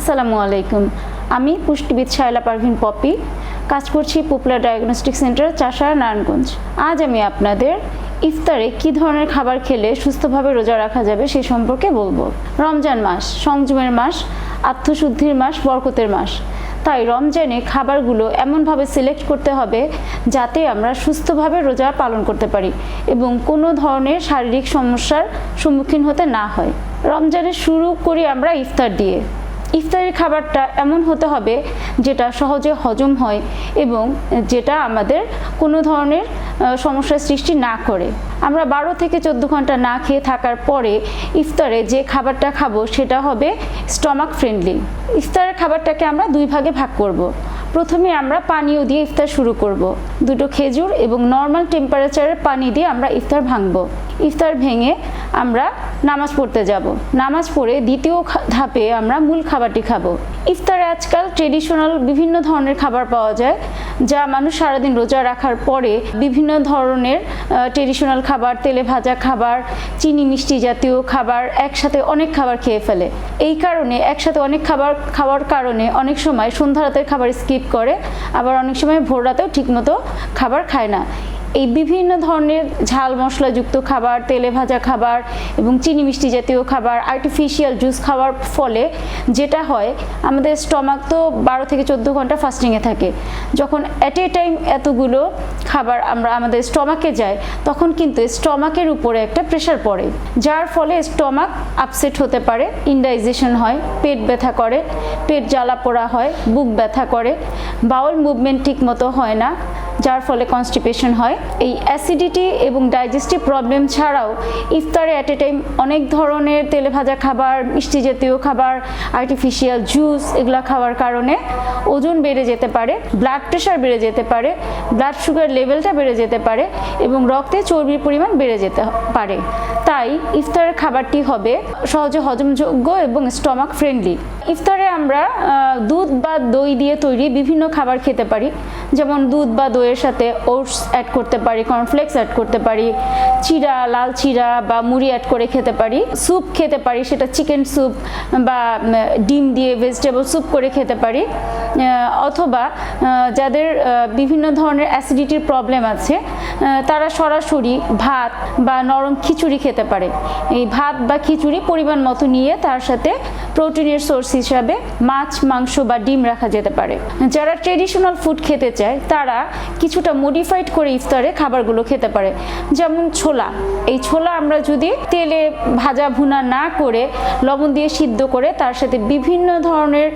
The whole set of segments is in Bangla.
আসসালামু আলাইকুম। আমি পুষ্টিবিদ শায়লা পারভিন পপি, কাজ করছি popular diagnostic centre Chashara Narayanganj. আজ আমি আপনাদের ইফতারে কী ধরনের খাবার খেলে সুস্থভাবে রোজা রাখা যাবে সে সম্পর্কে বলবো। রমজান মাস সংযমের মাস, আত্মশুদ্ধির মাস, বরকতের মাস। তাই রমজানে খাবারগুলো এমনভাবে সিলেক্ট করতে হবে যাতে আমরা সুস্থভাবে রোজা পালন করতে পারি এবং কোনো ধরনের শারীরিক সমস্যার সম্মুখীন হতে না হয়। রমজানে শুরু করি আমরা ইফতার দিয়ে। ইফতারের খাবারটা এমন হতে হবে যেটা সহজে হজম হয় এবং যেটা আমাদের কোনো ধরনের সমস্যার সৃষ্টি না করে। আমরা 12 থেকে 14 ঘন্টা না খেয়ে থাকার পরে ইফতারে যে খাবারটা খাবো সেটা হবে স্টমাক ফ্রেন্ডলি। ইফতারের খাবারটাকে আমরা দুই ভাগে ভাগ করব। প্রথমে আমরা পানীয় দিয়ে ইফতার শুরু করব। দুটো খেজুর এবং নর্মাল টেম্পারেচারের পানি দিয়ে আমরা ইফতার ভাঙবো। ইফতার ভেঙে আমরা নামাজ পড়তে যাব। নামাজ পড়ে দ্বিতীয় ধাপে আমরা মূল খাবারটি খাবো। ইফতারে আজকাল ট্রেডিশনাল বিভিন্ন ধরনের খাবার পাওয়া যায় যা মানুষ সারাদিন রোজা রাখার পরে বিভিন্ন ধরনের ট্রেডিশনাল খাবার, তেলে ভাজা খাবার, চিনি মিষ্টি জাতীয় খাবার, একসাথে অনেক খাবার খেয়ে ফেলে। এই কারণে একসাথে অনেক খাবার খাওয়ার কারণে অনেক সময় সন্ধ্যা রাতের খাবার স্কিপ করে, আবার অনেক সময় ভোর রাতেও ঠিকমতো খাবার খায় না। এই বিভিন্ন ধরনের ঝাল মশলাযুক্ত খাবার, তেলে ভাজা খাবার এবং চিনি মিষ্টি জাতীয় খাবার, আর্টিফিশিয়াল জুস খাওয়ার ফলে যেটা হয়, আমাদের স্টমাক তো 12 থেকে 14 ঘন্টা ফাস্টিংয়ে থাকে। যখন অ্যাট এ টাইম এতগুলো খাবার আমাদের স্টমাকে যায়, তখন কিন্তু স্টমাকের উপরে একটা প্রেশার পড়ে, যার ফলে স্টমাক আপসেট হতে পারে, ইনডাইজেশন হয়, পেট ব্যথা করে, পেট জ্বালা পোড়া হয়, বুক ব্যথা করে, বাউল মুভমেন্ট ঠিক মতো হয় না, যার ফলে কনস্টিপেশন হয়। এই অ্যাসিডিটি এবং ডাইজেস্টিভ প্রবলেম ছাড়াও ইফতারে অ্যাট এ টাইম অনেক ধরনের তেলে ভাজা খাবার, মিষ্টি জাতীয় খাবার, আর্টিফিশিয়াল জুস এগুলো খাওয়ার কারণে ওজন বেড়ে যেতে পারে, ব্লাড প্রেশার বেড়ে যেতে পারে, ব্লাড সুগার লেভেলটা বেড়ে যেতে পারে এবং রক্তে চর্বির পরিমাণ বেড়ে যেতে পারে। তাই ইফতারের খাবারটি হবে সহজে হজমযোগ্য এবং স্টমাক ফ্রেন্ডলি। ইফতারে আমরা দুধ বা দই দিয়ে তৈরি বিভিন্ন খাবার খেতে পারি, যেমন দুধ বা দইয়ের সাথে ওটস অ্যাড করতে পারি, কর্নফ্লেক্স অ্যাড করতে পারি, চিড়া, লাল চিড়া বা মুড়ি অ্যাড করে খেতে পারি, স্যুপ খেতে পারি, সেটা চিকেন স্যুপ বা ডিম দিয়ে ভেজিটেবল স্যুপ করে খেতে পারি, অথবা যাদের বিভিন্ন ধরনের অ্যাসিডিটির প্রবলেম আছে তারা সরাসরি ভাত বা নরম খিচুড়ি খেতে পারে। এই ভাত বা খিচুড়ি পরিমাণ মতো নিয়ে তার সাথে প্রোটিনের সোর্স হিসাবে মাছ, মাংস বা ডিম রাখা যেতে পারে। যারা ট্রেডিশনাল ফুড খেতে চায় তারা কিছুটা মডিফাইড করে ইফতারে খাবারগুলো খেতে পারে, যেমন ছোলা। এই ছোলা আমরা যদি তেলে ভাজা ভুনা না করে লবণ দিয়ে সিদ্ধ করে তার সাথে বিভিন্ন ধরনের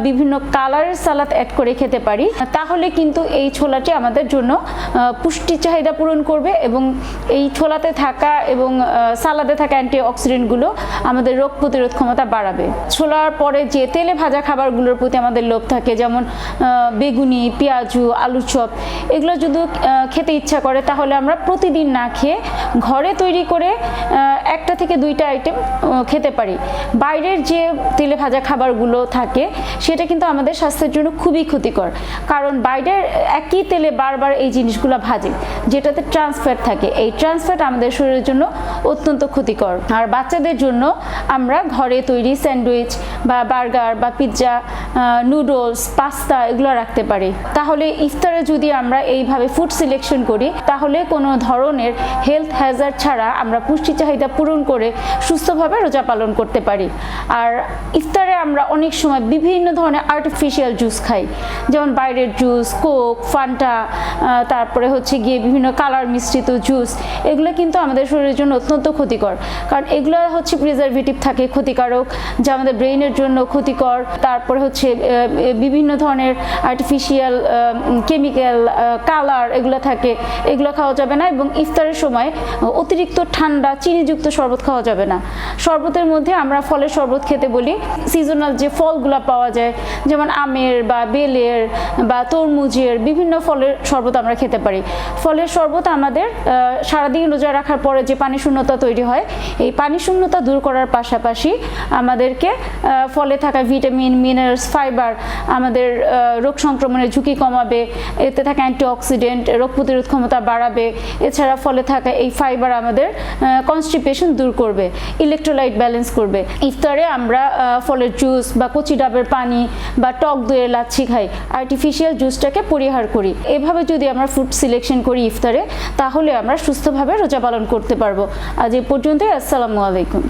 বিভিন্ন কালারের সালাদ অ্যাড করে খেতে পারি, তাহলে কিন্তু এই ছোলাটি আমাদের জন্য পুষ্টি চাহিদা পূরণ করবে এবং এই ছোলাতে থাকা এবং সালাদে থাকা অ্যান্টিঅক্সিডেন্টগুলো আমাদের রোগ প্রতিরোধ ক্ষমতা বাড়াবে। ছোলার পরে যে তেলে ভাজা খাবারগুলোর প্রতি আমাদের লোভ থাকে, যেমন বেগুনি, পেঁয়াজু, আলুর চপ, এগুলো যদি খেতে ইচ্ছা করে তাহলে আমরা প্রতিদিন না খেয়ে ঘরে তৈরি করে একটা থেকে দুইটা আইটেম খেতে পারি। বাইরের যে তেলে ভাজা খাবারগুলো থাকে সেটা কিন্তু আমাদের স্বাস্থ্যের জন্য খুবই ক্ষতিকর, কারণ বাইরের একই তেলে বারবার এই জিনিসগুলো ভাজে, যেটাতে ট্রান্সফ্যাট থাকে। এই ট্রান্সফ্যাট আমাদের শরীরের জন্য অত্যন্ত ক্ষতিকর। আর বাচ্চাদের জন্য আমরা ঘরে তৈরি স্যান্ডউইচ বা বার্গার বা পিৎজা, নুডলস, পাস্তা এগুলো রাখতে পারি। তাহলে ইফতারে যদি আমরা এইভাবে ফুড সিলেকশন করি তাহলে কোনো ধরনের হেলথ হ্যাজার্ড ছাড়া আমরা পুষ্টি চাহিদা পূরণ করে সুস্থভাবে রোজা পালন করতে পারি। আর ইফতারে আমরা অনেক সময় বিভিন্ন ধরনের আর্টিফিশিয়াল জুস খাই, যেমন বাইরের জুস, কোক, ফান্টা, তারপরে হচ্ছে গিয়ে বিভিন্ন কালার মিশ্রিত জুস। এগুলো কিন্তু আমাদের শরীরের জন্য অত্যন্ত ক্ষতিকর, কারণ এগুলো হচ্ছে প্রিজারভেটিভ থাকে ক্ষতিকারক, যা আমাদের ব্রেইনের জন্য ক্ষতিকর। তারপরে হচ্ছে বিভিন্ন ধরনের আর্টিফিশিয়াল কেমিক্যাল, কালার এগুলো থাকে, এগুলো খাওয়া যাবে না। এবং ইফতারের সময় অতিরিক্ত ঠান্ডা চিনিযুক্ত শরবত খাওয়া যাবে না। শরবতের মধ্যে আমরা ফলের শরবত খেতে বলি। সিজনাল যে ফলগুলো পাওয়া যায়, যেমন আমের বা বেলের বা তরমুজের, বিভিন্ন ফলের শরবত আমরা খেতে পারি। ফলের শরবত আমাদের সারাদিন রোজা রাখার পরে যে পানি শূন্যতা তৈরি হয়, এই পানি শূন্যতা দূর করার পাশাপাশি আমাদেরকে ফলে থাকা ভিটামিন, মিনারেলস, ফাইবার আমাদের রোগ সংক্রমণের ঝুঁকি কমাবে, এতে থাকা অ্যান্টিঅক্সিডেন্ট রোগ প্রতিরোধ ক্ষমতা বাড়াবে। এছাড়া ফলে থাকা এই ফাইবার আমাদের কনস্টিপেশন দূর করবে, ইলেকট্রোলাইট ব্যালেন্স করবে। ইফতারে আমরা ফলের জুস বা কচি ডাবের পানি বা টক দইয়ের লাচ্ছি খাই, আর্টিফিশিয়াল জুসটাকে পরিহার করি। এভাবে যদি আমরা ফুড সিলেকশন করি ইফতারে, তাহলে আমরা সুস্থভাবে রোজা পালন করতে পারবো। আজ এ পর্যন্তই। আসসালামু আলাইকুম।